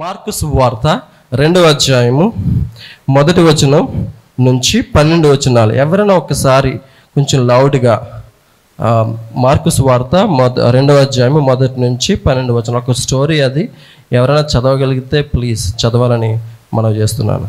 Mark సువార్త 2వ అధ్యాయము 1వ వచనం నుంచి 12 వచనాలు. ఎవరైనా ఒకసారి కొంచెం లౌడ్గా మార్కు సువార్త 2వ అధ్యాయము 1 నుంచి 12 వచనం, ఒక స్టోరీ అది. ఎవరైనా చదవగలిగితే ప్లీజ్ చదవాలని మనం చేస్తున్నాను.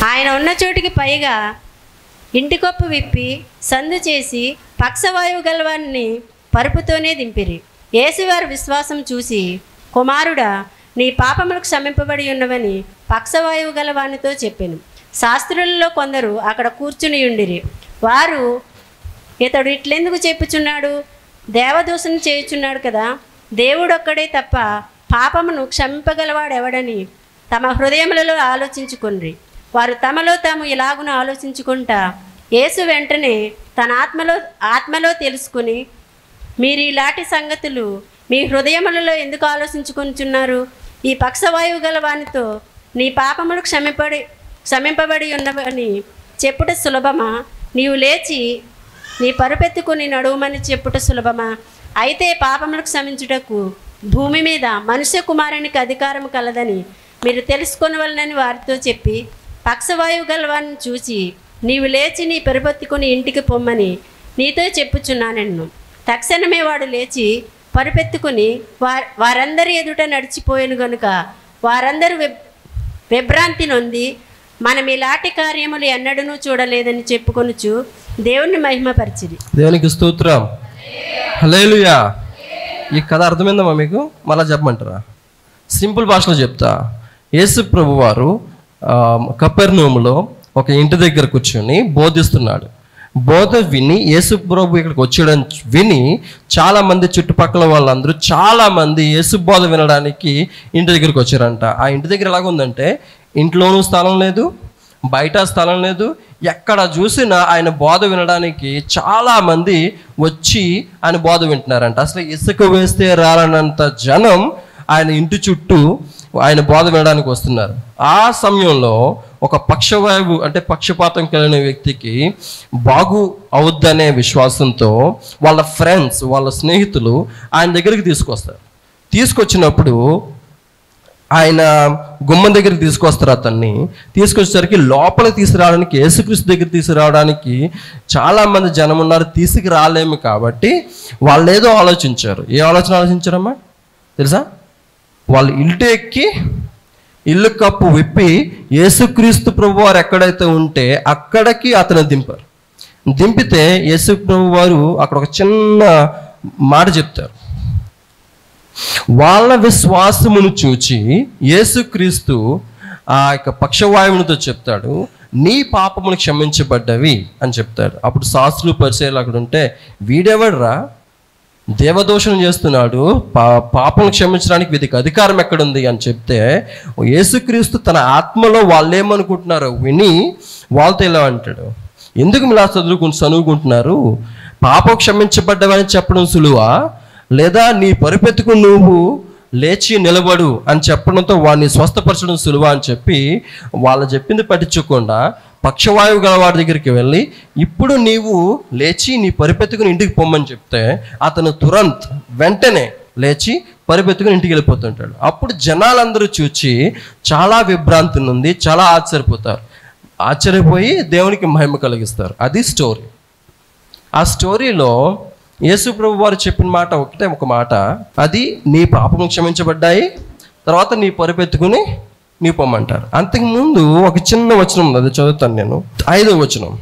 ఆయన ఉన్న చోటికి పైగా ఇంటి కొప్పు విప్పి సందు చేసి పక్షవాయువు గలవాన్ని పరుపుతోనే దింపిరి. యేసువారి విశ్వాసం చూసి, కుమారుడా, నీ పాపములకు క్షమింపబడి ఉన్నవని పక్షవాయువు గలవానితో చెప్పాను. శాస్త్రులలో కొందరు అక్కడ కూర్చుని ఉండిరి. వారు, ఇతడు ఇట్లెందుకు చెప్పుచున్నాడు? దేవదూషణ చేయుచున్నాడు కదా. దేవుడొక్కడే తప్ప పాపమును క్షమింపగలవాడెవడని తమ హృదయములలో ఆలోచించుకొనిరి. వారు తమలో తాము ఇలాగున ఆలోచించుకుంటా, యేసు వెంటనే తన ఆత్మలో తెలుసుకుని, మీరు ఇలాంటి సంగతులు మీ హృదయములలో ఎందుకు ఆలోచించుకొనిచున్నారు? ఈ పక్షవాయువు గల వానితో నీ పాపములు క్షమింపబడి ఉన్నవని చెప్పుట సులభమా? నీవు లేచి నీ పరుపెత్తుకుని నడువమని చెప్పుట సులభమా? అయితే పాపములకు క్షమించుటకు భూమి మీద మనుష్య కుమారునికి అధికారం కలదని మీరు తెలుసుకొనవలనని వారితో చెప్పి, పక్షవాయువు గలవాన్ని చూసి, నీవు లేచి నీ పరుపెత్తుకుని ఇంటికి పొమ్మని నీతో చెప్పుచున్నానన్ను. తక్షణమే వాడు లేచి పరుపెత్తుకుని వారందరి ఎదుట నడిచిపోయాను గనుక వారందరూ విభ్రాంతి నొంది, మనం ఇలాంటి కార్యములు ఎన్నడూ చూడలేదని చెప్పుకొనుచు దేవుణ్ణి మహిమపరిచిరి. దేవునికి స్తోత్రం. హల్లెలూయా. ఈ కథ అర్థమైందమ్మా మీకు? మళ్ళీ చెప్పమంటారా? సింపుల్ భాషలో చెప్తా. యేసు ప్రభు వారు కపెర్నహూములో ఒక ఇంటి దగ్గర కూర్చొని బోధిస్తున్నాడు. బోధ విని యేసు ప్రభు ఇక్కడికి వచ్చాడని విని చాలామంది చుట్టుపక్కల వాళ్ళందరూ చాలామంది యేసు బోధ వినడానికి ఇంటి దగ్గరికి వచ్చారంట. ఆ ఇంటి దగ్గర ఎలాగుందంటే, ఇంట్లోనూ స్థలం లేదు, బయట స్థలం లేదు. ఎక్కడ చూసినా ఆయన బోధ వినడానికి చాలామంది వచ్చి ఆయన బోధ వింటున్నారంట. అసలు ఇసుక వేస్తే రాలనంత జనం ఆయన ఇంటి చుట్టూ ఆయన బోధ వినడానికి వస్తున్నారు. ఆ సమయంలో ఒక పక్షవాయువు అంటే పక్షపాతం కలిగిన వ్యక్తికి బాగు అవుద్దనే విశ్వాసంతో వాళ్ళ ఫ్రెండ్స్, వాళ్ళ స్నేహితులు ఆయన దగ్గరికి తీసుకొస్తారు. తీసుకొచ్చినప్పుడు ఆయన గుమ్మం దగ్గరికి తీసుకొస్తారు. అతన్ని తీసుకొచ్చేసరికి లోపలికి తీసుకురావడానికి, యేసుక్రీస్తు దగ్గర తీసుకురావడానికి చాలామంది జనం ఉన్నారు. తీసుకురాలేము కాబట్టి వాళ్ళు ఏదో ఆలోచించారు. ఏ ఆలోచించారమ్మా తెలుసా? వాళ్ళు ఇంటి ఎక్కి ఇల్లు కప్పు విప్పి యేసుక్రీస్తు ప్రభు వారు ఎక్కడైతే ఉంటే అక్కడికి అతను దింపారు. దింపితే యేసు ప్రభు వారు అక్కడ ఒక చిన్న మాట చెప్తారు. వాళ్ళ విశ్వాసమును చూచి యేసుక్రీస్తు ఆ యొక్క పక్షవాయువునితో చెప్తాడు, నీ పాపములు క్షమించబడ్డవి అని చెప్తాడు. అప్పుడు శాస్త్రులు పరిచయాలు అక్కడ ఉంటే, వీడెవడరా దేవదోషణం చేస్తున్నాడు, పాపం క్షమించడానికి వీరికి అధికారం ఎక్కడుంది అని చెప్తే, యేసుక్రీస్తు తన ఆత్మలో వాళ్ళు ఏమనుకుంటున్నారో విని వాళ్ళతో ఇలా అంటాడు, ఎందుకు ఇలా చదువుకుంటున్నారు? పాపం క్షమించబడ్డవని చెప్పడం సులువా, లేదా నీ పరుపెత్తుకు నువ్వు లేచి నిలబడు అని చెప్పడంతో వాడిని స్వస్థపరచడం సులువా అని చెప్పి వాళ్ళు చెప్పింది పట్టించకుండా పక్షవాయువు గల వాడి దగ్గరికి వెళ్ళి, ఇప్పుడు నీవు లేచి నీ పరిపెత్తుకుని ఇంటికి పొమ్మని చెప్తే అతను వెంటనే లేచి పరిపెత్తుకుని ఇంటికి వెళ్ళిపోతుంటాడు. అప్పుడు జనాలందరూ చూచి చాలా విభ్రాంతి ఉంది, చాలా ఆశ్చర్యపోయి దేవునికి మహిమ కలిగిస్తారు. అది స్టోరీ. ఆ స్టోరీలో యేసు ప్రభు వారు చెప్పిన మాట ఒక మాట, అది నీ పాపము క్షమించబడ్డాయి, తర్వాత నీ పరిపెత్తుకుని నీ పొమ్మంటారు. అంతకుముందు ఒక చిన్న వచనం ఉంది, అది చదువుతాను నేను. 5వ వచనం,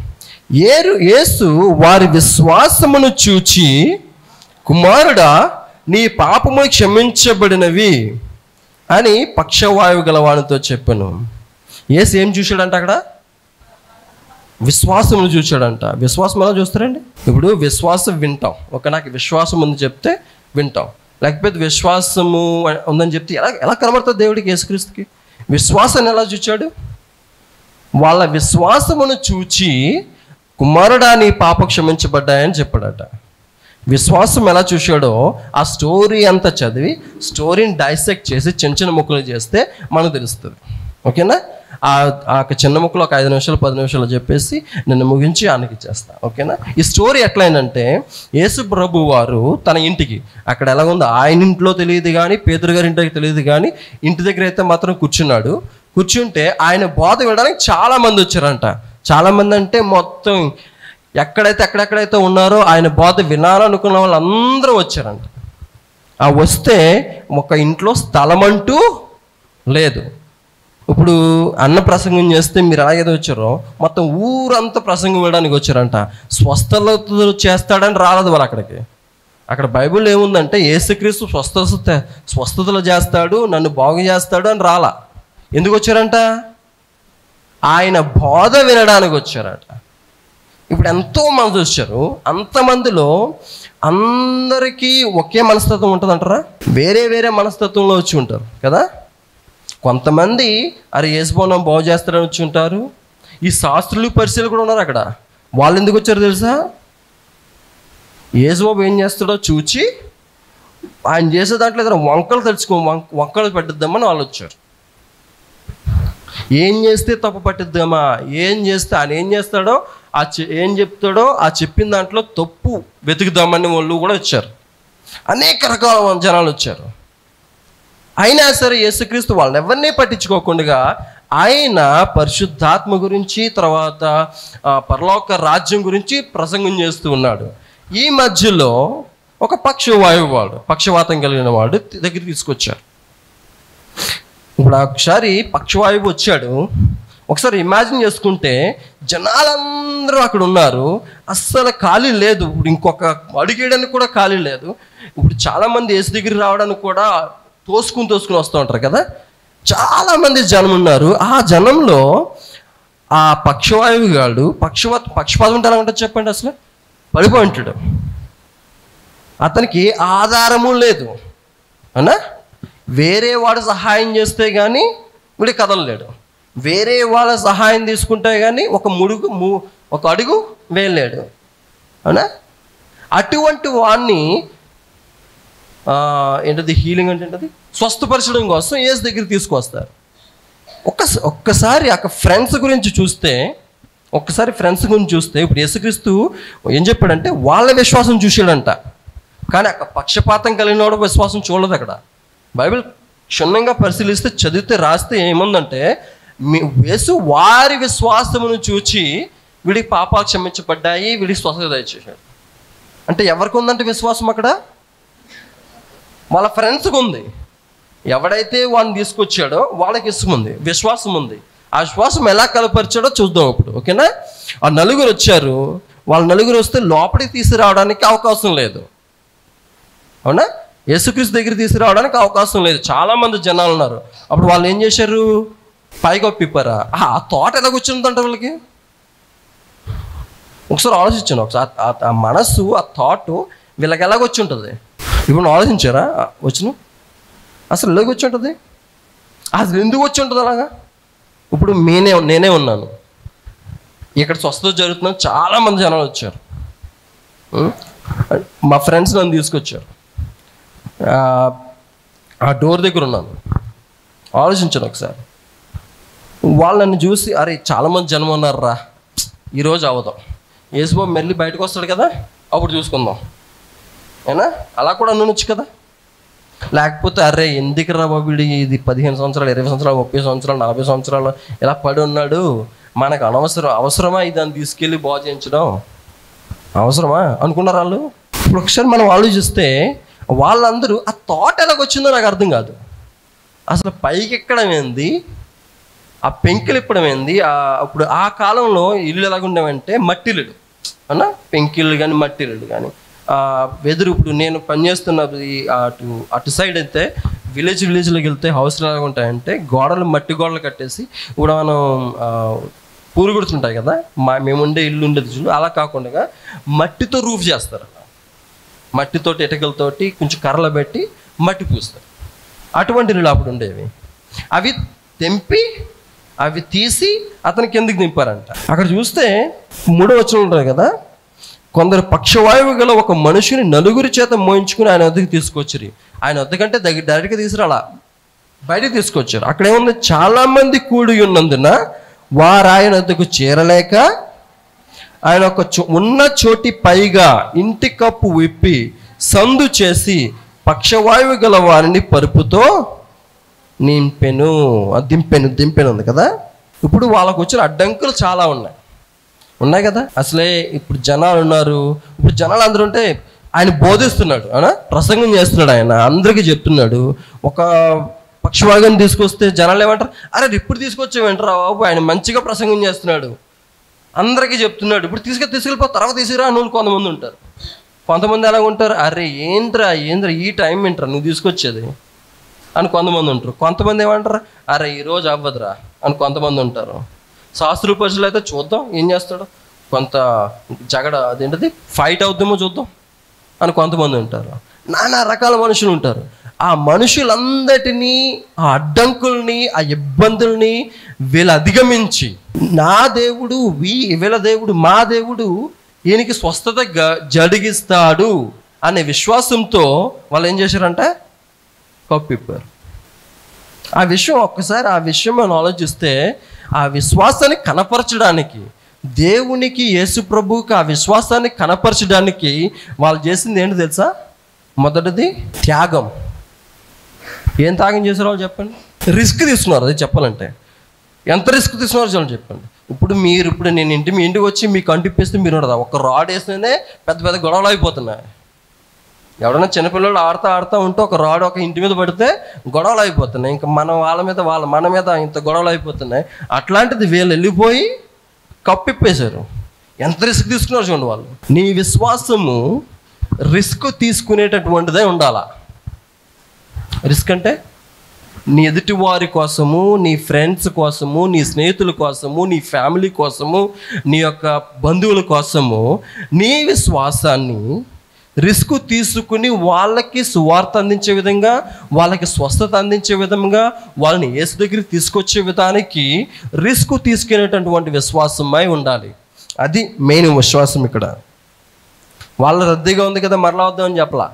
యేసు వారి విశ్వాసమును చూచి, కుమారుడా, నీ పాపములు క్షమించబడినవి అని పక్షవాయువు గలవానితో చెప్పాను. యేసు ఏం చూశాడంట? అక్కడ విశ్వాసమును చూశాడంట. విశ్వాసం ఎలా చూస్తారండి? ఇప్పుడు విశ్వాసం వింటాం. నాకు విశ్వాసం ఉంది చెప్తే వింటాం, లేకపోతే విశ్వాసము ఉందని చెప్తే ఎలా కనబడుతుంది దేవుడికి, యేసుక్రీస్తుకి? విశ్వాసాన్ని ఎలా చూచాడు? వాళ్ళ విశ్వాసమును చూచి కుమారుడా నీ పాప క్షమించబడ్డాయని చెప్పాడట. విశ్వాసం ఎలా చూశాడో ఆ స్టోరీ అంతా చదివి స్టోరీని డైసెక్ట్ చేసి చిన్న చిన్న ముక్కలు చేస్తే మనకు తెలుస్తుంది. ఓకేనా? ఆ చిన్న ముక్కలు ఒక 5 నిమిషాలు 10 నిమిషాలు చెప్పేసి నిన్ను ముగించి ఆయనకి ఇచ్చేస్తా. ఓకేనా? ఈ స్టోరీ ఎట్లయిందంటే, యేసు ప్రభు వారు తన ఇంటికి, అక్కడ ఎలా ఉందో ఆయన ఇంట్లో తెలియదు కానీ, పేతురు గారి ఇంటికి తెలియదు కానీ, ఇంటి దగ్గర అయితే మాత్రం కూర్చున్నాడు. కూర్చుంటే ఆయన బోధ వినడానికి చాలామంది వచ్చారంట. చాలామంది అంటే మొత్తం ఎక్కడెక్కడైతే ఉన్నారో ఆయన బోధ వినాలనుకున్న వాళ్ళందరూ వచ్చారంట. ఆ వస్తే ఒక ఇంట్లో స్థలం అంటూ లేదు. ఇప్పుడు అన్న ప్రసంగం చేస్తే మీరు ఎలాగైతే వచ్చారో మొత్తం ఊరంతా ప్రసంగం వేయడానికి వచ్చారంట. స్వస్థతలు చేస్తాడని రాలేదు వాళ్ళు అక్కడికి. అక్కడ బైబిల్ ఏముందంటే యేసుక్రీస్తు స్వస్థతలు చేస్తాడు, నన్ను బాగు చేస్తాడు అని రాలా. ఎందుకు వచ్చారంట? ఆయన బోధ వినడానికి వచ్చారట. ఇప్పుడు ఎంతో మంది వచ్చారు. అంతమందిలో అందరికీ ఒకే మనస్తత్వం ఉంటుంది అంటారా? వేరే వేరే మనస్తత్వంలో వచ్చి ఉంటారు కదా. కొంతమంది అరే యేసుబోనం బాగు చేస్తారని వచ్చి ఉంటారు. ఈ శాస్త్రులు పరిశీలు కూడా ఉన్నారు అక్కడ. వాళ్ళు ఎందుకు వచ్చారు తెలుసా? యేసుబాబు ఏం చేస్తాడో చూచి ఆయన చేసే దాంట్లో ఏదైనా వంకలు పెట్టిద్దామని వాళ్ళు వచ్చారు. ఏం చేస్తే తప్పు పట్టిద్దామా, ఏం చేస్తే ఆయన ఏం చేస్తాడో ఏం చెప్తాడో ఆ చెప్పిన దాంట్లో తప్పు వెతుకుదామని వాళ్ళు కూడా వచ్చారు. అనేక రకాల జనాలు వచ్చారు. అయినా సరే యేసుక్రీస్తు వాళ్ళని ఎవరినీ పట్టించుకోకుండా ఆయన పరిశుద్ధాత్మ గురించి, తర్వాత పరలోక రాజ్యం గురించి ప్రసంగం చేస్తూ ఉన్నాడు. ఈ మధ్యలో ఒక పక్షవాతం కలిగిన వాడు దగ్గర తీసుకొచ్చారు. ఇప్పుడు ఒకసారి పక్షవాయువు వచ్చాడు. ఒకసారి ఇమాజిన్ చేసుకుంటే జనాలందరూ అక్కడ ఉన్నారు, అస్సలు ఖాళీ లేదు. ఇప్పుడు ఇంకొక అడుగేయడానికి కూడా ఖాళీ లేదు. ఇప్పుడు చాలామంది యేసు దగ్గర రావడానికి కూడా తోసుకుని వస్తూ ఉంటారు కదా. చాలామంది జనం ఉన్నారు. ఆ జనంలో ఆ పక్షవాయువు గాడు పక్షపాతం ఉంటే ఎలా ఉంటుంది చెప్పండి? అసలు పడిపోయి ఉంటాడు. అతనికి ఆధారము లేదు అన్నా. వేరే వాడు సహాయం చేస్తే కానీ వీడి కదలలేడు. వేరే వాళ్ళ సహాయం తీసుకుంటే కానీ ఒక అడుగు వేయలేడు అవునా. అటువంటి వాడిని ఏంటది హీలింగ్ అంటే ఏంటది స్వస్థపరచడం కోసం యేసు దగ్గర తీసుకొస్తారు. ఒక్కసారి ఫ్రెండ్స్ గురించి చూస్తే ఇప్పుడు యేసుక్రీస్తు ఏం చెప్పాడంటే వాళ్ళ విశ్వాసం చూసాడంట. కానీ అక్కడ పక్షపాతం కలిగిన వాడు విశ్వాసం చూడలేదు. అక్కడ బైబిల్ క్షుణ్ణంగా పరిశీలిస్తే చదివితే రాస్తే ఏముందంటే యేసు వారి విశ్వాసమును చూచి వీడికి పాపాలు క్షమించబడ్డాయి, వీడికి స్వస్థత దయచేశాడు. అంటే ఎవరికి ఉందంటే విశ్వాసం? అక్కడ వాళ్ళ ఫ్రెండ్స్కి ఉంది. ఎవడైతే వాడిని తీసుకొచ్చాడో వాళ్ళకి ఇష్టముంది, విశ్వాసం ఉంది. ఆ విశ్వాసం ఎలా కలపరిచాడో చూద్దాం ఇప్పుడు. ఓకేనా? ఆ నలుగురు వచ్చారు. వాళ్ళ నలుగురు వస్తే లోపలికి తీసుకురావడానికి అవకాశం లేదు అవునా. యేసుక్రీస్తు దగ్గర తీసుకురావడానికి అవకాశం లేదు. చాలామంది జనాలు ఉన్నారు. అప్పుడు వాళ్ళు ఏం చేశారు? పైగా పిప్పరా. ఆ థాట్ ఎలా కూర్చుందంట వాళ్ళకి. ఒకసారి ఆలోచించాను. ఒకసారి ఆ మనస్సు, ఆ థాట్ వీళ్ళకి ఎలాగొచ్చి ఉంటుంది? ఇప్పుడు ఆలోచించారా? వచ్చిన అసలు ఎలాగ వచ్చి ఉంటుంది? అసలు ఎందుకు వచ్చి ఉంటుంది అలాగా? ఇప్పుడు నేనే ఉన్నాను ఇక్కడ, స్వస్థత జరుగుతున్నాను, చాలామంది జనాలు వచ్చారు. మా ఫ్రెండ్స్ నన్ను తీసుకొచ్చారు. ఆ డోర్ దగ్గర ఉన్నాను. ఆలోచించాను ఒకసారి. వాళ్ళు నన్ను చూసి అరే చాలామంది జనం ఉన్నారా, ఈరోజు అవదాం, యేసుబాబు మెల్లి బయటకు వస్తాడు కదా అప్పుడు చూసుకుందాం అయినా అలా కూడా అనొచ్చు కదా. లేకపోతే అరే ఎందుకు రా బాబు ఇది 15 సంవత్సరాలు 20 సంవత్సరాలు 30 సంవత్సరాలు 40 సంవత్సరాలు ఇలా పడి ఉన్నాడు, మనకు అవసరమా దాన్ని తీసుకెళ్ళి బాగు చేయించడం అవసరమా అనుకున్నారు వాళ్ళు. ఇప్పుడు ఒకసారి మనం ఆలోచిస్తే వాళ్ళందరూ ఆ థాట్ ఎలాగొచ్చిందో నాకు అర్థం కాదు. అసలు పైకి ఎక్కడం ఏంది, ఆ పెంకులు ఇప్పడం ఏంది. అప్పుడు ఆ కాలంలో ఇల్లు ఎలాగుండేవంటే మట్టిల్లు అన్నా, పెంకిళ్ళు కానీ మట్టిల్లు కానీ వెదురు. ఇప్పుడు నేను పనిచేస్తున్నది అటు సైడ్ అయితే విలేజ్లోకి వెళ్తే హౌస్లు ఎలాగ ఉంటాయంటే గోడలు మట్టి గోడలు కట్టేసి, ఇప్పుడు మనం పూలు గుర్తుంటాయి కదా, మేము ఉండే ఇల్లు ఉండేది చూడు, అలా కాకుండా మట్టితో రూఫ్ చేస్తారు. మట్టితోటి ఇటుకలతోటి కొంచెం కర్రలు పెట్టి మట్టి పూస్తారు. అటువంటి ఇల్లు అప్పుడు ఉండేవి. అవి తెంపి అవి తీసి అతని కిందకి దింపారంట. అక్కడ చూస్తే 3వ వచనం ఉంటుంది కదా, కొందరు పక్షవాయువు గల ఒక మనుషుని 9 చేత మోయించుకుని ఆయన వద్దకు తీసుకొచ్చారు. ఆయన వద్దకంటే డైరెక్ట్గా తీసుకురాలా, బయటకు తీసుకొచ్చారు. అక్కడ ఏముంది, చాలా మంది కూడి ఉన్నందున వారు ఆయన వద్దకు చేరలేక ఆయన ఒక ఉన్న చోటి పైగా ఇంటి కప్పు విప్పి సందు చేసి పక్షవాయువు గల వారిని పరుపుతో దింపెను ఉంది కదా. ఇప్పుడు వాళ్ళకు వచ్చిన అడ్డంకులు చాలా ఉన్నాయి కదా. అసలే ఇప్పుడు జనాలు ఉన్నారు. ఇప్పుడు జనాలు అందరూ ఉంటే ఆయన బోధిస్తున్నాడు, ప్రసంగం చేస్తున్నాడు, ఆయన అందరికీ చెప్తున్నాడు. ఒక పక్షవాయువుని తీసుకొస్తే జనాలు ఏమంటారు, అరే ఇప్పుడు తీసుకొచ్చావేంటారా బాబు, ఆయన మంచిగా ప్రసంగం చేస్తున్నాడు, అందరికీ చెప్తున్నాడు, ఇప్పుడు తీసుకెళ్ళిపో తర్వాత తీసుకురా అని కొంతమంది ఉంటారు. కొంతమంది ఎలా ఉంటారు, అరే ఏంట్రా ఈ టైం ఏంట్రా నువ్వు తీసుకొచ్చేది అని కొంతమంది ఉంటారు. కొంతమంది ఏమంటారు, అరే ఈరోజు అవ్వదురా అని కొంతమంది ఉంటారు. శాస్త్ర పరిచయలు అయితే చూద్దాం ఏం చేస్తాడు, కొంత అదేంటిది ఫైట్ అవుద్దామో చూద్దాం అని కొంతమంది ఉంటారు. నానా రకాల మనుషులు ఉంటారు. ఆ మనుషులందరినీ, ఆ అడ్డంకుల్ని, ఆ ఇబ్బందుల్ని వీళ్ళు అధిగమించి నా దేవుడు వీళ్ళ దేవుడు మా దేవుడు ఈయనకి స్వస్థత జరిగిస్తాడు అనే విశ్వాసంతో వాళ్ళు ఏం చేశారంటే కప్పిప్పారు. ఆ విషయం ఒక్కసారి ఆ విషయం మనం ఆలోచిస్తే, ఆ విశ్వాసాన్ని కనపరచడానికి, దేవునికి యేసు ప్రభువుకి ఆ విశ్వాసాన్ని కనపరచడానికి వాళ్ళు చేసింది ఏంటి తెలుసా? మొదటిది త్యాగం. ఏం త్యాగం చేశారో వాళ్ళు చెప్పండి. రిస్క్ తీసుకున్నారు. అది చెప్పాలంటే ఎంత రిస్క్ తీసుకున్నారో చూడండి చెప్పండి. ఇప్పుడు నేను మీ ఇంటికి వచ్చి మీకు అంటిప్పేస్తే మీరు ఉండదా, ఒక రాడ్ వేస్తేనే పెద్ద పెద్ద గొడవలు అయిపోతున్నాయి. ఎవడన్నా చిన్నపిల్లలు ఆడుతూ ఉంటే ఒక రాడ్ ఒక ఇంటి మీద పడితే గొడవలు అయిపోతున్నాయి. ఇంకా మన మీద ఇంత గొడవలు అయిపోతున్నాయి. అట్లాంటిది వీళ్ళు వెళ్ళిపోయి కప్పిప్పేశారు. ఎంత రిస్క్ తీసుకున్నారు చూడండి వాళ్ళు. నీ విశ్వాసము రిస్క్ తీసుకునేటటువంటిదే ఉండాలా. రిస్క్ అంటే నీ ఎదుటి వారి కోసము, నీ ఫ్రెండ్స్ కోసము, నీ స్నేహితుల కోసము, నీ ఫ్యామిలీ కోసము, నీ యొక్క బంధువుల కోసము నీ విశ్వాసాన్ని రిస్క్ తీసుకుని వాళ్ళకి సువార్త అందించే విధంగా, వాళ్ళకి స్వస్థత అందించే విధంగా, వాళ్ళని యేసు దగ్గరికి తీసుకొచ్చే విధానికి రిస్క్ తీసుకునేటటువంటి విశ్వాసమై ఉండాలి. అది మెయిన్ విశ్వాసం. ఇక్కడ వాళ్ళు రద్దీగా ఉంది కదా మరలా వద్దామని చెప్పలా,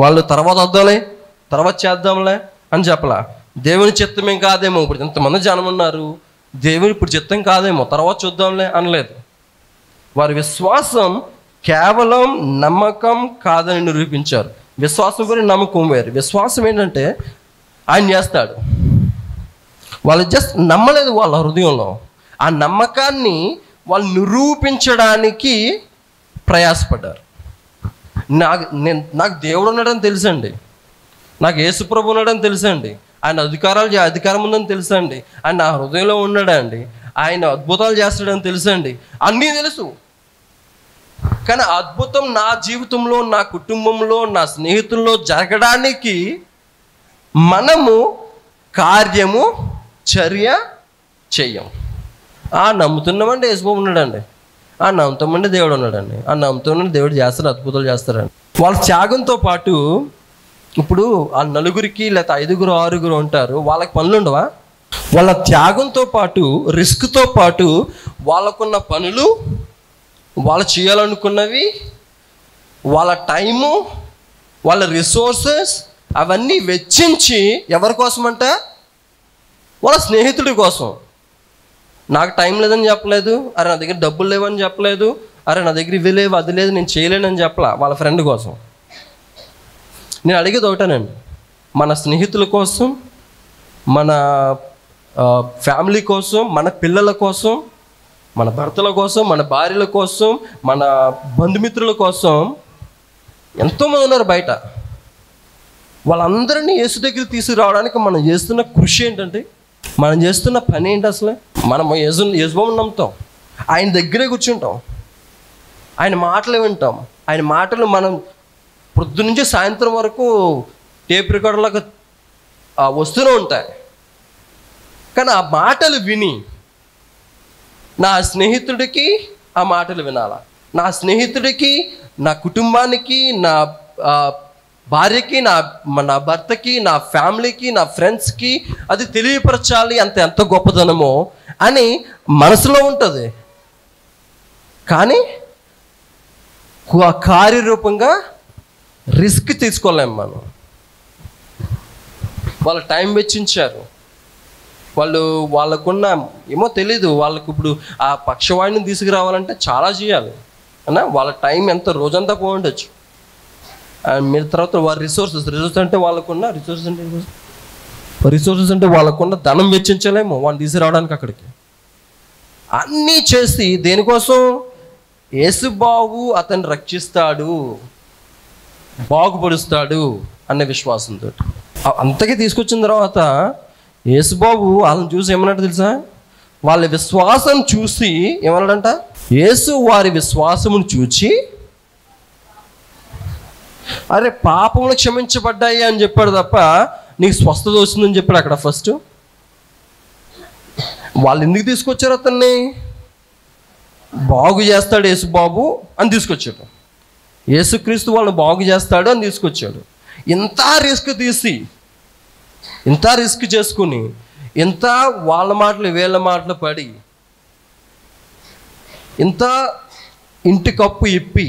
వాళ్ళు తర్వాత వద్దాంలే తర్వాత చేద్దాంలే అని చెప్పలా. దేవుని చిత్తమేం కాదేమో, ఇప్పుడు ఎంతమంది జనం ఉన్నారు, దేవుని ఇప్పుడు చిత్తం కాదేమో తర్వాత చూద్దాంలే అనలేదు. వారి విశ్వాసం కేవలం నమ్మకం కాదని నిరూపించారు. విశ్వాసం కూడా నమ్మకం వేరు. విశ్వాసం ఏంటంటే ఆయన చేస్తాడు, వాళ్ళు జస్ట్ నమ్మలేదు వాళ్ళ హృదయంలో. ఆ నమ్మకాన్ని వాళ్ళు నిరూపించడానికి ప్రయాసపడ్డారు. నాకు దేవుడు ఉన్నాడని తెలుసండి, నాకు యేసు ప్రభు ఉన్నాడని తెలుసండి, ఆయన అధికారం ఉందని తెలుసండి, ఆయన నా హృదయంలో ఉన్నాడండి, ఆయన అద్భుతాలు చేస్తాడని తెలుసండి, అన్నీ తెలుసు. కానీ అద్భుతం నా జీవితంలో, నా కుటుంబంలో, నా స్నేహితుల్లో జరగడానికి మనము కార్యము చర్య చెయ్యం. నమ్ముతున్నామంటే యేసుబాబు ఉన్నాడండి, నమ్ముతామంటే దేవుడు ఉన్నాడండి, నమ్ముతామంటే దేవుడు చేస్తాడు, అద్భుతాలు చేస్తాడండి. వాళ్ళ త్యాగంతో పాటు ఇప్పుడు ఆ 4 లేకపోతే 5 6 ఉంటారు, వాళ్ళకి పనులు ఉండవా? వాళ్ళ త్యాగంతో పాటు రిస్క్తో పాటు వాళ్ళకున్న పనులు, వాళ్ళు చేయాలనుకున్నవి, వాళ్ళ టైము, వాళ్ళ రిసోర్సెస్ అవన్నీ వెచ్చించి ఎవరి కోసం అంట? వాళ్ళ స్నేహితుడి కోసం. నాకు టైం లేదని చెప్పలేదు, అరే నా దగ్గర డబ్బులు లేవని చెప్పలేదు, అరే నా దగ్గర ఇవి లేవు అది లేదు నేను చేయలేనని చెప్పలా. వాళ్ళ ఫ్రెండ్ కోసం. నేను అడిగేది ఒకటేనండి, మన స్నేహితుల కోసం, మన ఫ్యామిలీ కోసం, మన పిల్లల కోసం, మన భర్తల కోసం, మన భార్యల కోసం, మన బంధుమిత్రుల కోసం ఎంతోమంది ఉన్నారు బయట. వాళ్ళందరినీ యేసు దగ్గర తీసుకురావడానికి మనం చేస్తున్న కృషి ఏంటంటే, మనం చేస్తున్న పని ఏంటి అసలు? మనం యేసుబాబుని నమ్ముతాం, ఆయన దగ్గరే కూర్చుంటాం, ఆయన మాటలు వింటాం. ఆయన మాటలు మనం పొద్దు నుంచి సాయంత్రం వరకు టేప్ రికార్డులకు వస్తూనే ఉంటాయి. కానీ ఆ మాటలు విని నా స్నేహితుడికి ఆ మాటలు వినాలా, నా స్నేహితుడికి, నా కుటుంబానికి, నా భార్యకి, నా భర్తకి, నా ఫ్యామిలీకి, నా ఫ్రెండ్స్కి అది తెలియపరచాలి ఎంత గొప్పదనమో అని మనసులో ఉంటుంది. కానీ కార్యరూపంగా రిస్క్ తీసుకోలేము మనం. వాళ్ళు టైం వెచ్చించారు, వాళ్ళకున్న ఏమో తెలీదు, వాళ్ళకు ఇప్పుడు ఆ పక్షవాయుని తీసుకురావాలంటే చాలా చేయాలి అన్న. వాళ్ళ టైం ఎంత రోజంతా పోయిండొచ్చు. మీరు తర్వాత వారి రిసోర్సెస్ అంటే వాళ్ళకున్న రిసోర్సెస్ అంటే వాళ్ళకున్న ధనం వెచ్చించలేము వాళ్ళు తీసుకురావడానికి అక్కడికి. అన్నీ చేసి దేనికోసం? యేసుబాబు అతన్ని రక్షిస్తాడు, బాగుపరుస్తాడు అనే విశ్వాసంతో అంతకీ తీసుకొచ్చిన తర్వాత యేసుబాబు వాళ్ళని చూసి ఏమన్నాడు తెలుసా? వాళ్ళ విశ్వాసం చూసి ఏమన్నాడంట? యేసు వారి విశ్వాసమును చూచి అరే పాపములు క్షమించబడ్డాయి అని చెప్పాడు తప్ప నీకు స్వస్థత వస్తుందని చెప్పాడు అక్కడ. ఫస్ట్ వాళ్ళు ఎందుకు తీసుకొచ్చారు? అతన్ని బాగు చేస్తాడు యేసుబాబు అని తీసుకొచ్చాడు. యేసుక్రీస్తు వాళ్ళని బాగు చేస్తాడు అని తీసుకొచ్చాడు. ఇంత రిస్క్ తీసి, ఇంత రిస్క్ చేసుకుని, ఇంత వాళ్ళ మాటలు వీళ్ళ మాటలు పడి, ఇంత ఇంటి కప్పు ఇప్పి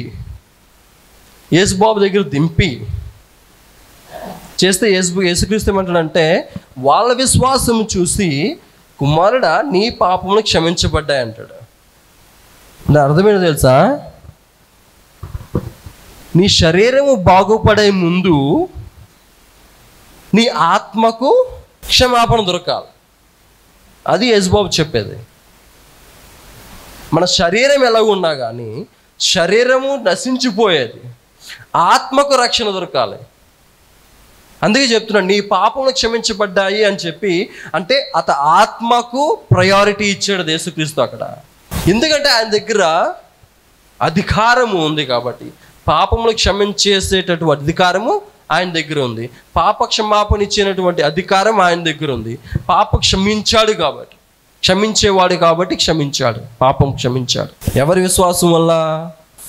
యేసుబాబు దగ్గర దింపి చేస్తే యేసుక్రీస్తు ఏమంటాడంటే వాళ్ళ విశ్వాసం చూసి కుమారుడా నీ పాపములు క్షమించబడ్డాయి అంటాడు. నా అర్థమేంటో తెలుసా? నీ శరీరము బాగుపడే ముందు నీ ఆత్మకు క్షమాపణ దొరకాలి. అది యేసుబాబు చెప్పేది. మన శరీరం ఎలా ఉన్నా కానీ శరీరము నశించిపోయేది, ఆత్మకు రక్షణ దొరకాలి. అందుకే చెప్తున్నాడు నీ పాపములు క్షమించబడ్డాయి అని చెప్పి. అంటే ఆత్మకు ప్రయారిటీ ఇచ్చాడు యేసుక్రీస్తు అక్కడ. ఎందుకంటే ఆయన దగ్గర అధికారము ఉంది కాబట్టి, పాపములు క్షమించేసేటటువంటి అధికారము ఆయన దగ్గర ఉంది, పాప క్షమాపణ ఇచ్చేటటువంటి అధికారం ఆయన దగ్గర ఉంది. పాప క్షమించాడు కాబట్టి, క్షమించేవాడు కాబట్టి క్షమించాడు, పాపం క్షమించాడు. ఎవరి విశ్వాసం వల్ల?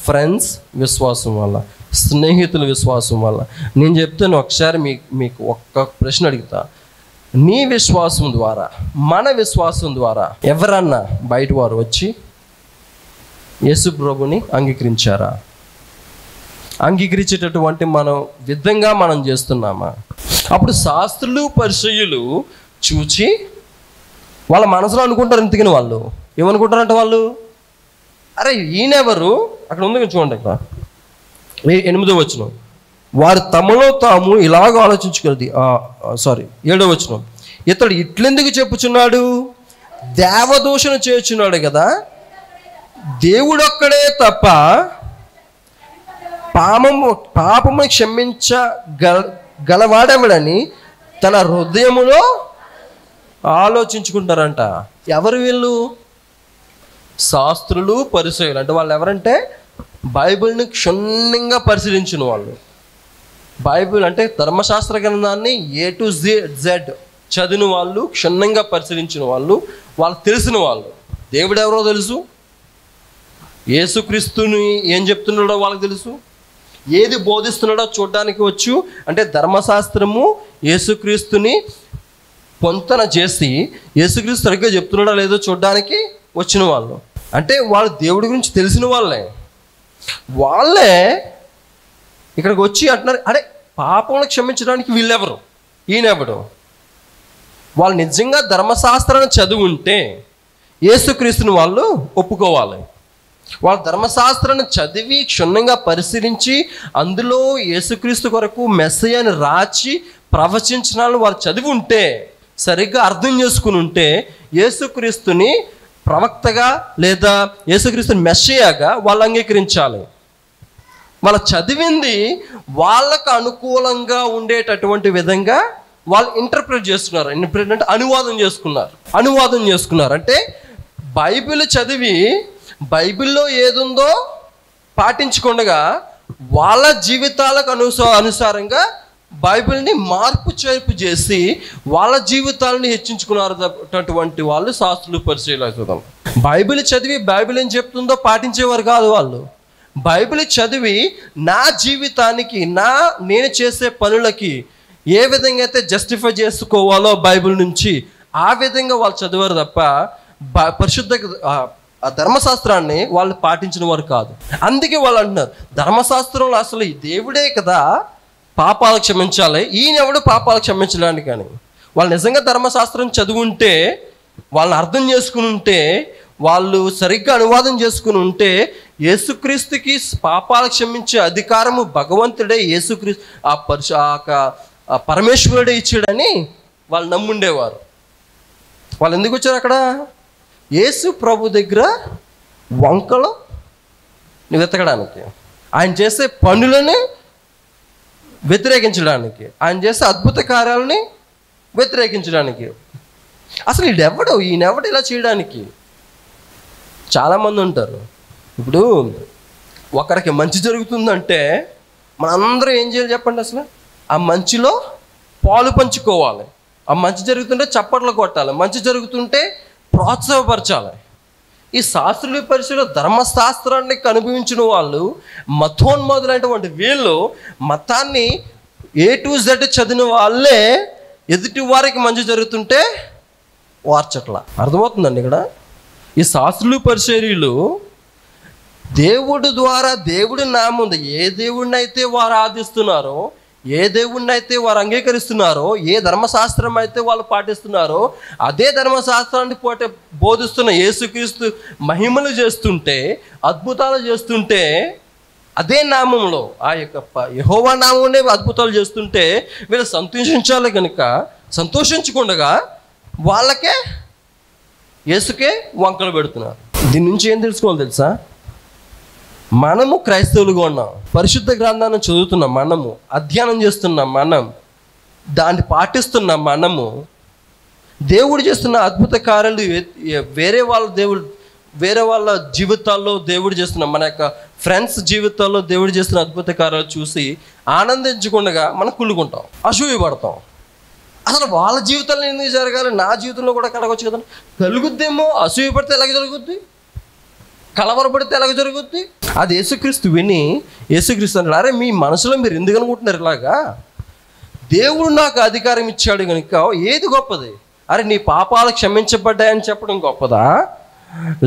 ఫ్రెండ్స్ విశ్వాసం వల్ల, స్నేహితుల విశ్వాసం వల్ల. నేను చెప్తాను ఒకసారి మీకు ఒక్క ప్రశ్న అడుగుతా. నీ విశ్వాసం ద్వారా, మన విశ్వాసం ద్వారా ఎవరన్నా బయట వారు వచ్చి యేసు ప్రభుని అంగీకరించారా? అంగీకరించేటటువంటి విధంగా మనం చేస్తున్నామా? అప్పుడు శాస్త్రులు పరిసయ్యులు చూచి వాళ్ళ మనసులో అనుకుంటారు. ఇంతకని వాళ్ళు ఏమనుకుంటారంటే వాళ్ళు అరే ఈయనెవరు? అక్కడ ఉంది చూడండి, ఇక్కడ 8వ వచనం. వారు తమలో తాము ఇలాగ ఆలోచించుకున్నది. 7వ వచనం. ఇతడు ఇట్లెందుకు చెప్పుచున్నాడు? దేవదూషణ చేయుచున్నాడు కదా. దేవుడొక్కడే తప్ప పాపము గలవాడెవడని తన హృదయములో ఆలోచించుకుంటారంట. ఎవరు వీళ్ళు? శాస్త్రులు పరిసయ్యులు. అంటే వాళ్ళు ఎవరంటే బైబిల్ని క్షుణ్ణంగా పరిశీలించిన వాళ్ళు. బైబిల్ అంటే ధర్మశాస్త్ర గ్రంథాన్ని A to Z చదివిన వాళ్ళు, క్షుణ్ణంగా పరిశీలించిన వాళ్ళు, వాళ్ళకి తెలిసిన వాళ్ళు. దేవుడు ఎవరో తెలుసు, యేసుక్రీస్తుని ఏం చెప్తున్నాడో వాళ్ళకి తెలుసు, ఏది బోధిస్తున్నాడో చూడడానికి వచ్చు. అంటే ధర్మశాస్త్రము యేసుక్రీస్తుని పొంతన చేసి యేసుక్రీస్తు సరిగ్గా చెప్తున్నాడో లేదో చూడడానికి వచ్చిన వాళ్ళు. అంటే వాళ్ళు దేవుడి గురించి తెలిసిన వాళ్ళే ఇక్కడికి వచ్చి అంటున్నారు అరే పాపములను క్షమించడానికి వీళ్ళెవరు, ఈయనెవడు? వాళ్ళు నిజంగా ధర్మశాస్త్రాన్ని చదివి ఉంటే యేసుక్రీస్తుని వాళ్ళు ఒప్పుకోవాలి. వాళ్ళు ధర్మశాస్త్రాన్ని చదివి క్షుణ్ణంగా పరిశీలించి అందులో యేసుక్రీస్తు కొరకు మెస్సయ్యని రాచి ప్రవచించడాలను వారు చదివి ఉంటే, సరిగ్గా అర్థం చేసుకుని ఉంటే యేసుక్రీస్తుని ప్రవక్తగా లేదా యేసుక్రీస్తుని మెస్సయ్యగా వాళ్ళు అంగీకరించాలి. వాళ్ళు చదివింది వాళ్ళకు అనుకూలంగా ఉండేటటువంటి విధంగా వాళ్ళు ఇంటర్ప్రిట్ చేస్తున్నారు. ఇంటర్ప్రిట్ అంటే అనువాదం చేసుకున్నారు. అంటే బైబిల్ చదివి బైబిల్లో ఏదుందో పాటించకుండా వాళ్ళ జీవితాలకు అనుసారంగా బైబిల్ని మార్పు చేర్పు చేసి వాళ్ళ జీవితాలను హెచ్చించుకున్నటువంటి వాళ్ళు శాస్త్రులు పరిశీలన. బైబిల్ చదివి బైబిల్ ఏం చెప్తుందో పాటించేవారు కాదు వాళ్ళు. బైబిల్ చదివి నా జీవితానికి నేను చేసే పనులకి ఏ విధంగా అయితే జస్టిఫై చేసుకోవాలో బైబిల్ నుంచి ఆ విధంగా వాళ్ళు చదివారు తప్ప పరిశుద్ధ ధర్మశాస్త్రాన్ని వాళ్ళు పాటించిన వారు కాదు. అందుకే వాళ్ళు అంటున్నారు, ధర్మశాస్త్రంలో అసలు ఈ దేవుడే కదా పాపాలు క్షమించాలి, ఈయనెవడు పాపాలు క్షమించడానికి. కానీ వాళ్ళు నిజంగా ధర్మశాస్త్రం చదువుంటే, వాళ్ళని అర్థం చేసుకుని ఉంటే, వాళ్ళు సరిగ్గా అనువాదం చేసుకుని ఉంటే, యేసుక్రీస్తుకి పాపాలు క్షమించే అధికారము భగవంతుడే యేసుక్రీస్తు పరమేశ్వరుడే ఇచ్చాడని వాళ్ళు నమ్ముండేవారు. వాళ్ళు ఎందుకు వచ్చారు అక్కడ? యేసు ప్రభు దగ్గర వంకలు వెతకడానికి, ఆయన చేసే పనులని వ్యతిరేకించడానికి, ఆయన చేసే అద్భుత కార్యాలని వ్యతిరేకించడానికి. అసలు ఈయనెవడు ఇలా చేయడానికి? చాలామంది ఉంటారు. ఇప్పుడు ఒకరికి మంచి జరుగుతుందంటే మనందరం ఏం చేయాలి చెప్పండి? అసలు ఆ మంచిలో పాలు పంచుకోవాలి. ఆ మంచి జరుగుతుంటే చప్పట్లు కొట్టాలి, మంచి జరుగుతుంటే ప్రోత్సాహపరచాలి. ఈ శాస్త్రుల పరిచయంలో ధర్మశాస్త్రాన్ని అనుభవించిన వాళ్ళు, మతోన్మాదులైనటువంటి వీళ్ళు మతాన్ని A to Z చదివిన వాళ్ళే ఎదుటి వారికి మంచి జరుగుతుంటే వార్చట్లా. అర్థమవుతుందండి ఇక్కడ? ఈ శాస్త్రులు పరిచర్యలు దేవుడి ద్వారా, దేవుడి నామం ఏ దేవుడిని అయితే వారు ఆరాధిస్తున్నారో, ఏ దేవుణ్ణి అయితే వారు అంగీకరిస్తున్నారో, ఏ ధర్మశాస్త్రం అయితే వాళ్ళు పాటిస్తున్నారో, అదే ధర్మశాస్త్రాన్ని బోధిస్తున్న యేసుక్రీస్తు మహిమలు చేస్తుంటే, అద్భుతాలు చేస్తుంటే, అదే నామంలో ఆ యొక్క యెహోవా నామంలో అద్భుతాలు చేస్తుంటే వీళ్ళు సంతోషించాలి. కనుక సంతోషించకుండా వాళ్ళకే యేసుకే వంకలు పెడుతున్నారు. దీని నుంచి ఏం తెలుసుకోవాలి తెలుసా? మనము క్రైస్తవులుగా ఉన్నాం, పరిశుద్ధ గ్రంథాన్ని చదువుతున్నాం, మనము అధ్యయనం చేస్తున్నాం, మనం దాన్ని పాటిస్తున్నాం, మనము దేవుడు చేస్తున్న అద్భుత కార్యాలు వేరే వాళ్ళ జీవితాల్లో దేవుడు చేస్తున్న, మన యొక్క ఫ్రెండ్స్ జీవితాల్లో దేవుడు చేస్తున్న అద్భుత కార్యాలు చూసి ఆనందించకుండా మనం కుళ్ళుకుంటాం, అసూయపడతాం. అసలు వాళ్ళ జీవితంలో ఎందుకు జరగాలి, నా జీవితంలో కూడా కలగవచ్చు కదా? కలుగుద్దేమో. అసూయపడితే ఎలాగ జరుగుద్ది? కలవరపడితే ఎలాగ జరుగుద్ది? అది యేసుక్రీస్తు విని యేసుక్రీస్తు అన్నాడు, అరే మీ మనసులో మీరు ఎందుకు అనుకుంటున్నారు ఇలాగా? దేవుడు నాకు అధికారం ఇచ్చాడు కనుక ఏది గొప్పది? అరే నీ పాపాలు క్షమించబడ్డాయని చెప్పడం గొప్పదా,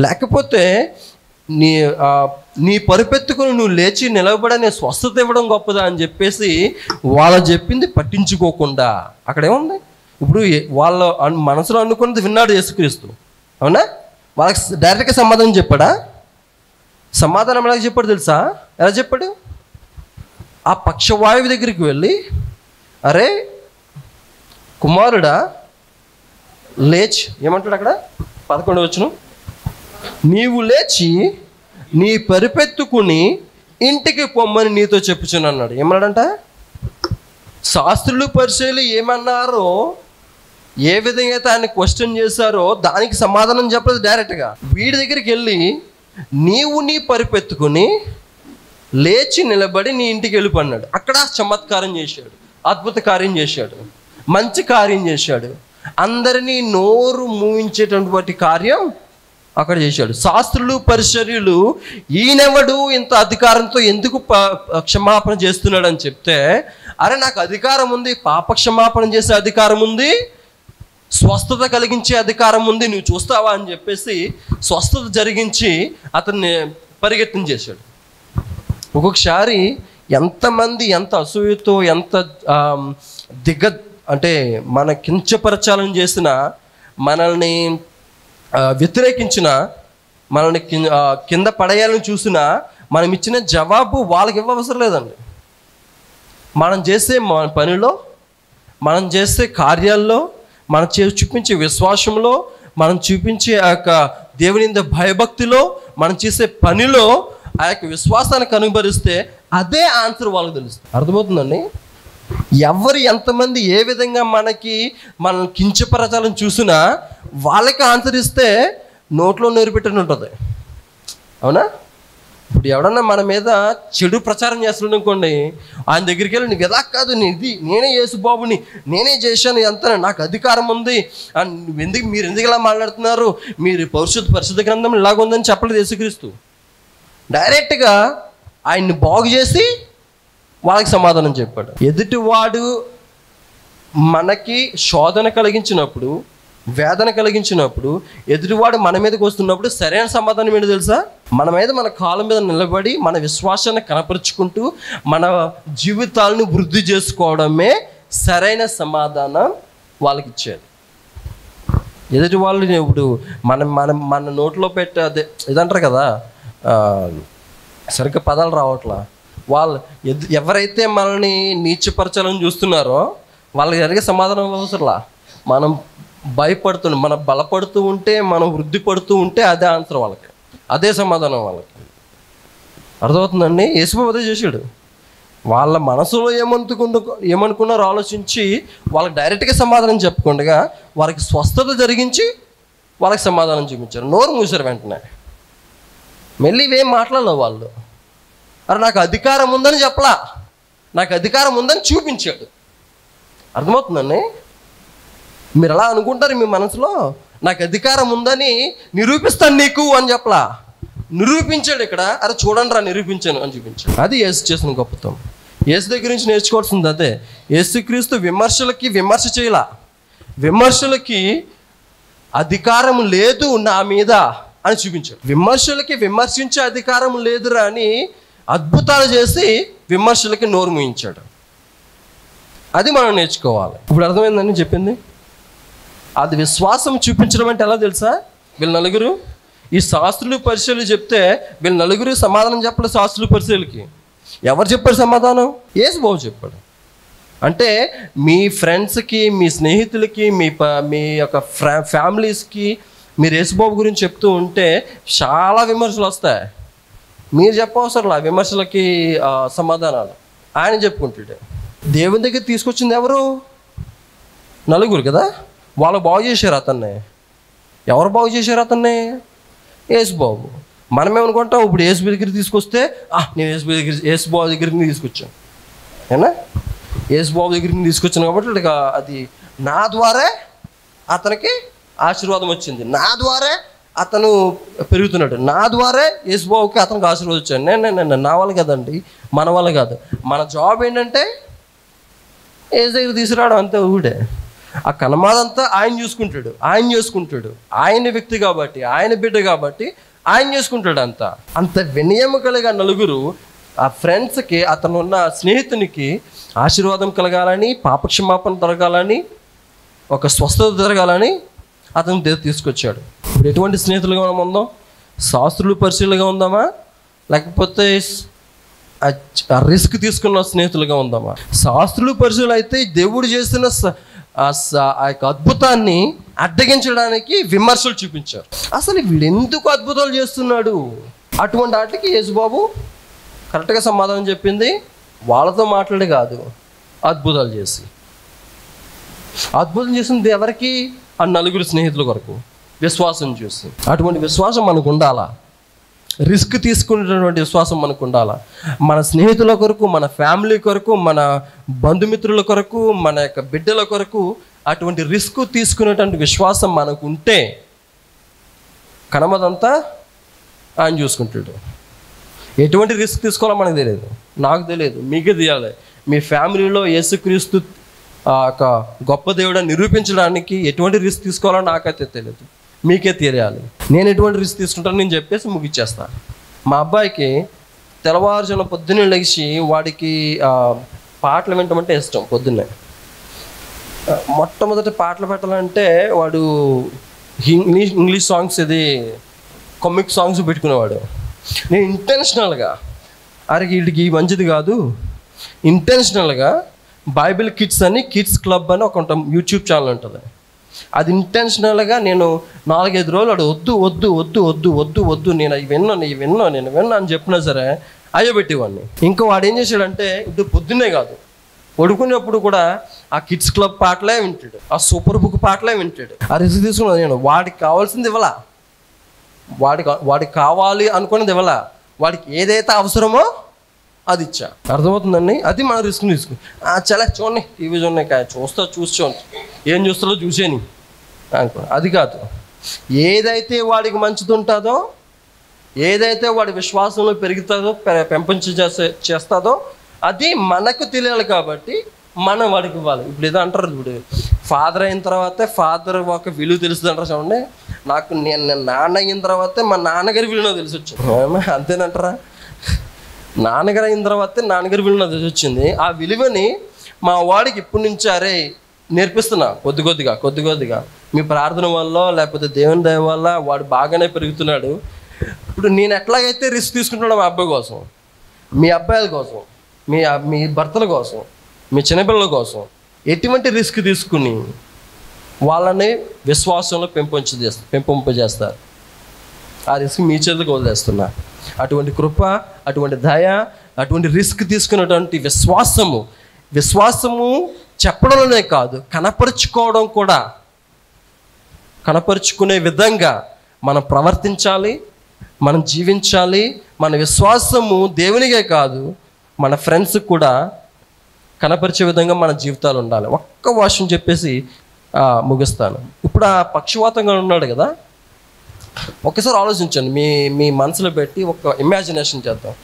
లేకపోతే నీ పరుపెత్తుకుని నువ్వు లేచి నిలబడనే స్వస్థత ఇవ్వడం గొప్పదా అని చెప్పేసి వాళ్ళ చెప్పింది పట్టించుకోకుండా అక్కడేముంది? ఇప్పుడు వాళ్ళ మనసులో అనుకున్నది విన్నాడు యేసుక్రీస్తు, అవునా? వాళ్ళకి డైరెక్ట్గా సమాధానం చెప్పాడా? సమాధానం ఎలా చెప్పాడు తెలుసా? ఎలా చెప్పాడు? ఆ పక్షవాయువు దగ్గరికి వెళ్ళి, అరే కుమారుడా లేచి, ఏమంటాడు అక్కడ 11వ వచనం, నీవు లేచి నీ పరిపెత్తుకుని ఇంటికి పొమ్మని నీతో చెప్పుచును అన్నాడు. ఏమన్నాడంట? శాస్త్రులు పరిచయలు ఏమన్నారో, ఏ విధంగా అయితే ఆయన క్వశ్చన్ చేశారో దానికి సమాధానం చెప్పలేదు డైరెక్ట్గా. వీడి దగ్గరికి వెళ్ళి నీవు నీ పరిపెత్తుకుని లేచి నిలబడి నీ ఇంటికి వెళ్ళిపోన్నాడు. అక్కడ చమత్కారం చేశాడు, అద్భుత కార్యం చేశాడు, మంచి కార్యం చేశాడు, అందరినీ నోరు మూయించేటటువంటి కార్యం అక్కడ చేశాడు. శాస్త్రులు పరిచర్యలు ఈయనెవడు ఇంత అధికారంతో ఎందుకు క్షమాపణ చేస్తున్నాడు అని చెప్తే, అరే నాకు అధికారం ఉంది, పాప క్షమాపణ చేసే అధికారం ఉంది, స్వస్థత కలిగించే అధికారం ఉంది, నువ్వు చూస్తావా అని చెప్పేసి స్వస్థత జరిగించి అతన్ని పరిగెత్తించేశాడు. ఒక్కొక్కసారి ఎంతమంది ఎంత అసూయతో ఎంత అంటే మన కించపరచాలని చేసిన, మనల్ని వ్యతిరేకించిన, మనల్ని కింద పడేయాలని చూసినా మనం ఇచ్చిన జవాబు వాళ్ళకి ఇవ్వవసరం లేదండి. మనం చేసే పనిలో, మనం చేసే కార్యాల్లో, మనం చూపించే విశ్వాసంలో, మనం చూపించే ఆ యొక్క దేవుని యందు భయభక్తిలో, మనం చేసే పనిలో ఆ యొక్క విశ్వాసాన్ని కనుబరిస్తే అదే ఆన్సర్ వాళ్ళకి తెలుస్తుంది. అర్థమవుతుందండి? ఎవరు ఎంతమంది ఏ విధంగా మనం కించపరచాలని చూసినా వాళ్ళకి ఆన్సర్ ఇస్తే నోట్లో నేర్పెట్టని ఉంటుంది, అవునా? ఇప్పుడు ఎవడన్నా మన మీద చెడు ప్రచారం చేస్తున్నాడు అనుకోండి, ఆయన దగ్గరికి వెళ్ళి నీకు ఎలా కాదు, నేనే యేసుబాబుని, నేనే చేశాను, ఎంత నాకు అధికారం ఉంది, మీరు ఎందుకు ఇలా మాట్లాడుతున్నారు, మీరు పరిశుద్ధ గ్రంథం ఇలాగుందని చెప్పలేదు యేసుక్రీస్తు. డైరెక్ట్గా ఆయన్ని బాగు చేసి వాళ్ళకి సమాధానం చెప్పాడు. ఎదుటివాడు మనకి శోధన కలిగించినప్పుడు, వేదన కలిగించినప్పుడు, ఎదుటివాడు మన మీదకి వస్తున్నప్పుడు సరైన సమాధానం ఏంటో తెలుసా? మన మీద మన కాళ్ళ మీద నిలబడి మన విశ్వాసాన్ని కనపరుచుకుంటూ మన జీవితాలను వృద్ధి చేసుకోవడమే సరైన సమాధానం వాళ్ళకి ఇచ్చేది. ఎదుటి వాళ్ళు ఇప్పుడు మన నోట్లో పెట్టే అదే ఇదంటారు కదా, సరిగ్గా పదాలు రావట్లా. వాళ్ళు ఎవరైతే మనల్ని నీచపరచాలని చూస్తున్నారో వాళ్ళకి జరిగే సమాధానం అవసరంలా. మనం భయపడుతుంటే, మనం బలపడుతూ ఉంటే, మనం వృద్ధి పడుతూ ఉంటే అదే ఆన్సర్ వాళ్ళకి, అదే సమాధానం వాళ్ళకి. అర్థమవుతుందండి? యేసుబాబు అదే చేశాడు. వాళ్ళ మనసులో ఏమనుకున్నారో ఆలోచించి వాళ్ళకి డైరెక్ట్గా సమాధానం చెప్పకుండా వాళ్ళకి స్వస్థత జరిగించి వాళ్ళకి సమాధానం చూపించారు. నోరు మూసారు వెంటనే. మళ్ళీ ఇవేం మాట్లాడలేదు వాళ్ళు. అరే నాకు అధికారం ఉందని చెప్పలా, నాకు అధికారం ఉందని చూపించాడు. అర్థమవుతుందండి? మీరు ఎలా అనుకుంటారు మీ మనసులో, నాకు అధికారం ఉందని నిరూపిస్తాను నీకు అని చెప్పలా, నిరూపించాడు ఇక్కడ. అరే చూడండి రా నిరూపించాను అని చూపించాడు. అది యేసు చేసిన గొప్పతనం. యేసు దగ్గర నుంచి నేర్చుకోవాల్సింది అదే. యేసుక్రీస్తు విమర్శలకి విమర్శ చేయలా, విమర్శలకి అధికారం లేదు నా మీద అని చూపించాడు. విమర్శలకి విమర్శించే అధికారం లేదురా అని అద్భుతాలు చేసి విమర్శలకి నోరు మూయించాడు. అది మనం నేర్చుకోవాలి. ఇప్పుడు అర్థమైందని చెప్పింది. అది విశ్వాసం చూపించడం అంటే ఎలా తెలుసా? వీళ్ళు నలుగురు, ఈ శాస్త్రులు పరిచయలు చెప్తే వీళ్ళు నలుగురు సమాధానం చెప్పలేదు. శాస్త్రులు పరిచయలకి ఎవరు చెప్పారు సమాధానం? యేసుబాబు చెప్పాడు. అంటే మీ ఫ్రెండ్స్కి, మీ స్నేహితులకి, మీ యొక్క ఫ్యామిలీస్కి మీరు యేసుబాబు గురించి చెప్తూ ఉంటే చాలా విమర్శలు వస్తాయి. మీరు చెప్పవసరంలా విమర్శలకి సమాధానాలు. ఆయన చెప్పుకుంటాడు. దేవుని దగ్గర తీసుకొచ్చింది ఎవరు? నలుగురు కదా. వాళ్ళు బాగు చేశారు అతన్ని. ఎవరు బాగు చేశారు అతన్ని? యేసుబాబు. మనమేమనుకుంటాం, ఇప్పుడు యేసు దగ్గర తీసుకొస్తే నేను యేసుబాబు దగ్గరికి తీసుకొచ్చాను, ఏనా యేసుబాబు దగ్గరికి తీసుకొచ్చాను కాబట్టి అది నా ద్వారా అతనికి ఆశీర్వాదం వచ్చింది, నా ద్వారా అతను పెరుగుతున్నాడు, నా ద్వారా యేసుబాబుకి అతనికి ఆశీర్వాదం వచ్చాను. నేను నా వల్ల కదండి, మన వల్ల కాదు. మన జాబ్ ఏంటంటే యేసు దగ్గర తీసుకురావడం, అంతే. ఊడే ఆ కనమాదంతా ఆయన చూసుకుంటాడు, ఆయన చేసుకుంటాడు. ఆయన వ్యక్తి కాబట్టి, ఆయన బిడ్డ కాబట్టి ఆయన చేసుకుంటాడు. అంత వినయము కలిగా నలుగురు ఆ ఫ్రెండ్స్కి, అతను ఉన్న స్నేహితునికి ఆశీర్వాదం కలగాలని, పాపక్షమాపణ జరగాలని, ఒక స్వస్థత జరగాలని అతను తీసుకొచ్చాడు. ఇప్పుడు ఎటువంటి స్నేహితులుగా మనం ఉందాం? శాస్త్రులు పరిశీలుగా ఉందామా, లేకపోతే రిస్క్ తీసుకున్న స్నేహితులుగా ఉందామా? శాస్త్రులు పరిశీలు అయితే దేవుడు చేసిన ఆ యొక్క అద్భుతాన్ని అడ్డగించడానికి విమర్శలు చూపించారు. అసలు వీడు ఎందుకు అద్భుతాలు చేస్తున్నాడు? అటువంటి వాటికి యేసుబాబు కరెక్ట్గా సమాధానం చెప్పింది వాళ్ళతో మాట్లాడి కాదు, అద్భుతాలు చేసి. అద్భుతం చేసింది ఎవరికి? ఆ నలుగురు స్నేహితుల కొరకు విశ్వాసం చూసి. అటువంటి విశ్వాసం మనకు ఉండాలా, రిస్క్ తీసుకునేటటువంటి విశ్వాసం మనకు ఉండాలా. మన స్నేహితుల కొరకు, మన ఫ్యామిలీ కొరకు, మన బంధుమిత్రుల కొరకు, మన యొక్క బిడ్డల కొరకు అటువంటి రిస్క్ తీసుకునేటువంటి విశ్వాసం మనకు ఉంటే కనమదంతా ఆయన చూసుకుంటాడు. ఎటువంటి రిస్క్ తీసుకోవాలో మనకు తెలియదు, నాకు తెలియదు, మీకే తెలియాలి. మీ ఫ్యామిలీలో యేసుక్రీస్తు ఒక గొప్ప దేవుడని నిరూపించడానికి ఎటువంటి రిస్క్ తీసుకోవాలో నాకైతే తెలియదు, మీకే తెలియాలి. నేను ఎటువంటి రిస్క్ తీసుకుంటాను నేను చెప్పేసి ముగిచ్చేస్తాను. మా అబ్బాయికి తెల్లవారుజామున పొద్దున్నే లేచి వాడికి పాటలు వినటం అంటే ఇష్టం. పొద్దున్నే మొట్టమొదటి పాటలు పెట్టాలంటే వాడు ఇంగ్లీష్ సాంగ్స్, ఇది కామిక్ సాంగ్స్ పెట్టుకునేవాడు. నేను ఇంటెన్షనల్గా వీడికి మంచిది కాదు, ఇంటెన్షనల్గా బైబిల్ కిడ్స్ అని, కిడ్స్ క్లబ్ అని ఒక యూట్యూబ్ ఛానల్ ఉంటుంది. అది ఇంటెన్షనల్గా నేను 4-5 రోజులు వాడు వద్దు వద్దు వద్దు వద్దు వద్దు వద్దు నేను విన్నా అని చెప్పినా సరే అయ్యబెట్టేవాడిని. ఇంకా వాడు ఏం చేశాడంటే ఇప్పుడు పొద్దున్నే కాదు, పడుకునేప్పుడు కూడా ఆ కిడ్స్ క్లబ్ పాటలే వింటాడు, ఆ సూపర్ బుక్ పాటలే వింటాడు. ఆ రిస్క్ తీసుకున్నాను నేను. వాడికి కావాల్సింది ఇవ్వాలా, వాడికి కావాలి అనుకున్నది ఇవ్వాలా, వాడికి ఏదైతే అవసరమో అది ఇచ్చా. అర్థమవుతుందండి? అది మన రిస్క్ తీసుకుని చాలా చూడండి, టీవీ చూడండి, చూస్తాను ఏం చూస్తారో చూసేని అనుకో. అది కాదు, ఏదైతే వాడికి మంచిది ఉంటుందో ఏదైతే వాడి విశ్వాసంలో పెరుగుతుందో చేస్తుందో అది మనకు తెలియాలి కాబట్టి మనం వాడికి ఇవ్వాలి. ఇప్పుడు ఏదో అంటారు, ఇప్పుడు ఫాదర్ అయిన తర్వాతే ఫాదర్ ఒక విలువ తెలుస్తుంది అంటారు చూడండి. నేను నాన్న అయిన తర్వాతే మా నాన్నగారి విలువ నాకు తెలిసి వచ్చింది. అంతేనంటారా? నాన్నగారు అయిన తర్వాతే నాన్నగారి విలువ నాకు తెలిసి వచ్చింది. ఆ విలువని మా వాడికి ఇప్పటి నుంచి నేర్పిస్తున్నా కొద్ది కొద్దిగా మీ ప్రార్థన వల్ల లేకపోతే దేవుని దయ వల్ల వాడు బాగానే పెరుగుతున్నాడు. ఇప్పుడు నేను ఎట్లాగైతే రిస్క్ తీసుకుంటున్నాను మా అబ్బాయి కోసం, మీ అబ్బాయిల కోసం, మీ భర్తల కోసం, మీ చిన్నపిల్లల కోసం ఎటువంటి రిస్క్ తీసుకుని వాళ్ళని విశ్వాసంలో పెంపొంపజేస్తారు. ఆ రిస్క్ మీ చేతులకు వదిలేస్తున్నా. అటువంటి కృప, అటువంటి దయ, అటువంటి రిస్క్ తీసుకున్నటువంటి విశ్వాసము చెప్పడంలోనే కాదు, కనపరుచుకోవడం కూడా, కనపరుచుకునే విధంగా మనం ప్రవర్తించాలి, మనం జీవించాలి. మన విశ్వాసము దేవునికే కాదు మన ఫ్రెండ్స్కి కూడా కనపరిచే విధంగా మన జీవితాలు ఉండాలి. ఒక్క వాక్యం చెప్పేసి ముగిస్తాను. ఇప్పుడు ఆ పక్షవాతంగా ఉన్నాడు కదా, ఒక్కసారి ఆలోచించండి. మీ మనసులో పెట్టి ఒక ఇమాజినేషన్ చేద్దాం.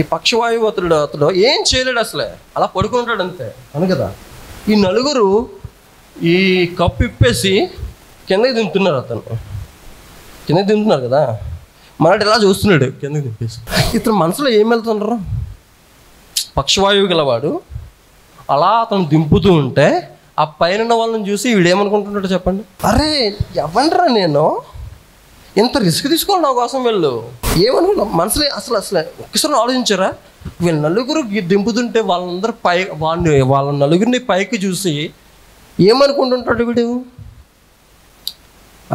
ఈ పక్షవాయువు అతడు ఏం చేయలేడు, అసలే అలా పడుకుని ఉంటాడు అంతే, అవును కదా. ఈ నలుగురు ఈ కప్పు ఇప్పేసి కిందకి దింపుతున్నారు, కిందకి దింపుతున్నారు కదా. మనటి ఇలా చూస్తున్నాడు కిందకి దింపేసి. ఇతను మనసులో ఏం వెళ్తున్నారు? పక్షవాయువు గలవాడు అలా అతను దింపుతూ ఉంటే ఆ పైన వాళ్ళని చూసి వీడేమనుకుంటున్నాడు చెప్పండి? అరే ఎవండ్రా నేను ఎంత రిస్క్ తీసుకోవాలి నా కోసం వెళ్ళు ఏమనుకున్నా మనసులో. అసలు ఒక్కసారి ఆలోచించారా? వీళ్ళు నలుగురు దింపుతుంటే వాళ్ళందరూ వాళ్ళ నలుగురిని పైకి చూసి ఏమనుకుంటుంటాడు వీడు?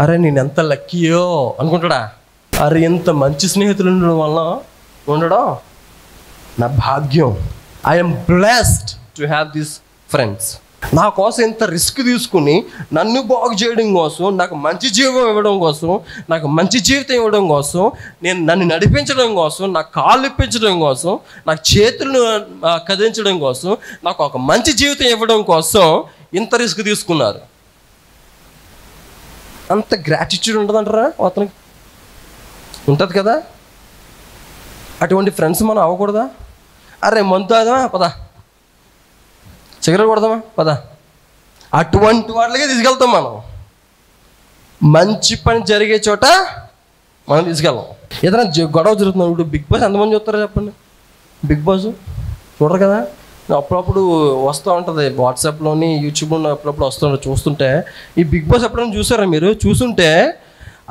అరే నేను ఎంత లక్కీయో అనుకుంటాడా? అరే ఎంత మంచి స్నేహితులు ఉండడం వల్ల ఉండడం నా భాగ్యం. I'm blessed to have this friends. నా కోసం ఎంత రిస్క్ తీసుకుని నన్ను బాగు చేయడం కోసం, నాకు మంచి జీవం ఇవ్వడం కోసం, నాకు మంచి జీవితం ఇవ్వడం కోసం, నన్ను నడిపించడం కోసం, నాకు కాళ్ళు ఇప్పించడం కోసం, నాకు చేతులను కదిలించడం కోసం, నాకు ఒక మంచి జీవితం ఇవ్వడం కోసం ఇంత రిస్క్ తీసుకున్నారు. అంత గ్రాటిట్యూడ్ ఉంటుందంటారా? అతనికి ఉంటుంది కదా. అటువంటి ఫ్రెండ్స్ మనం అవ్వకూడదా? అరే మందు తాగుదామా పదా, సిగరెట్ కొడదామా పదా, అటువంటి వాటికే తీసుకెళ్తాం మనం. మంచి పని జరిగే చోట మనం తీసుకెళ్ళాం. ఏదైనా గొడవ జరుగుతున్నాం. ఇప్పుడు బిగ్ బాస్ ఎంతమంది చూస్తారో చెప్పండి? బిగ్ బాస్ చూడరు కదా. అప్పుడప్పుడు వస్తూ ఉంటుంది వాట్సాప్లోని, యూట్యూబ్లో అప్పుడప్పుడు వస్తుంటారు. చూస్తుంటే ఈ బిగ్ బాస్ ఎప్పుడైనా చూసారా మీరు? చూస్తుంటే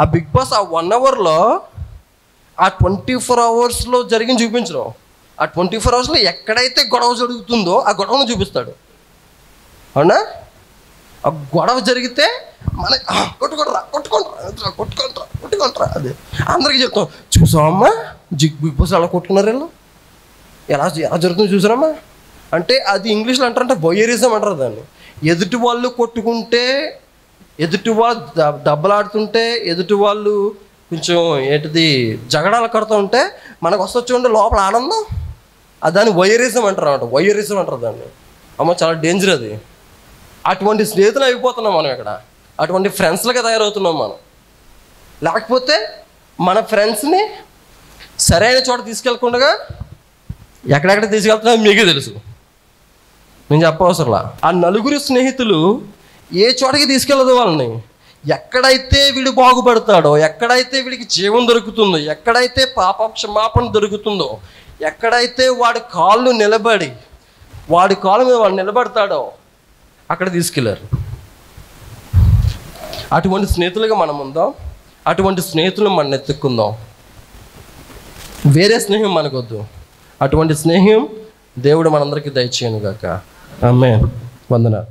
ఆ బిగ్ బాస్ ఆ 1 అవర్లో ఆ 24 అవర్స్లో జరిగింది చూపించడం. ఆ 24 అవర్స్లో ఎక్కడైతే గొడవ జరుగుతుందో ఆ గొడవను చూపిస్తాడు, అవునా? ఆ గొడవ జరిగితే మన కొట్టుకుంటారా అదే అందరికీ చెప్తాం. చూసామమ్మా బిగ్ బాస్ అలా కొట్టుకున్నారు, వీళ్ళు ఎలా జరుగుతుందో చూసారమ్మా అంటే. అది ఇంగ్లీష్లో అంటారంటే వొయరిజం అంటారు దాన్ని. ఎదుటి వాళ్ళు కొట్టుకుంటే, ఎదుటి వాళ్ళు దెబ్బలాడుతుంటే, ఎదుటి వాళ్ళు కొంచెం జగడాలు కడుతూ ఉంటే మనకు వస్తొచ్చి లోపల ఆనందం. దాన్ని వొయరిజం అంటారు అన్నమాట. వొయరిజం అంటారు దాన్ని. అమ్మ చాలా డేంజర్ అది. అటువంటి స్నేహితులు అయిపోతున్నాం మనం ఇక్కడ. అటువంటి ఫ్రెండ్స్లుగా తయారవుతున్నాం మనం. లేకపోతే మన ఫ్రెండ్స్ని సరైన చోట తీసుకెళ్ళకుండా ఎక్కడెక్కడ తీసుకెళ్తున్నామో మీకే తెలుసు, నేను చెప్పవసరంలా. ఆ నలుగురు స్నేహితులు ఏ చోటకి తీసుకెళ్ళదు వాళ్ళని. ఎక్కడైతే వీడు బాగుపడతాడో, ఎక్కడైతే వీడికి జీవం దొరుకుతుందో, ఎక్కడైతే పాప క్షమాపణ దొరుకుతుందో, ఎక్కడైతే వాడి కాళ్ళు నిలబడి వాడి కాళ్ళ మీద వాడు నిలబడతాడో అక్కడ తీసుకెళ్ళారు. అటువంటి స్నేహితులుగా మనం ఉందాం. అటువంటి స్నేహితులు మనం ఎత్తుక్కుందాం. వేరే స్నేహం మనకొద్దు. అటువంటి స్నేహం దేవుడు మనందరికీ దయచేయను గాక. ఆమేన్. వందనాలు.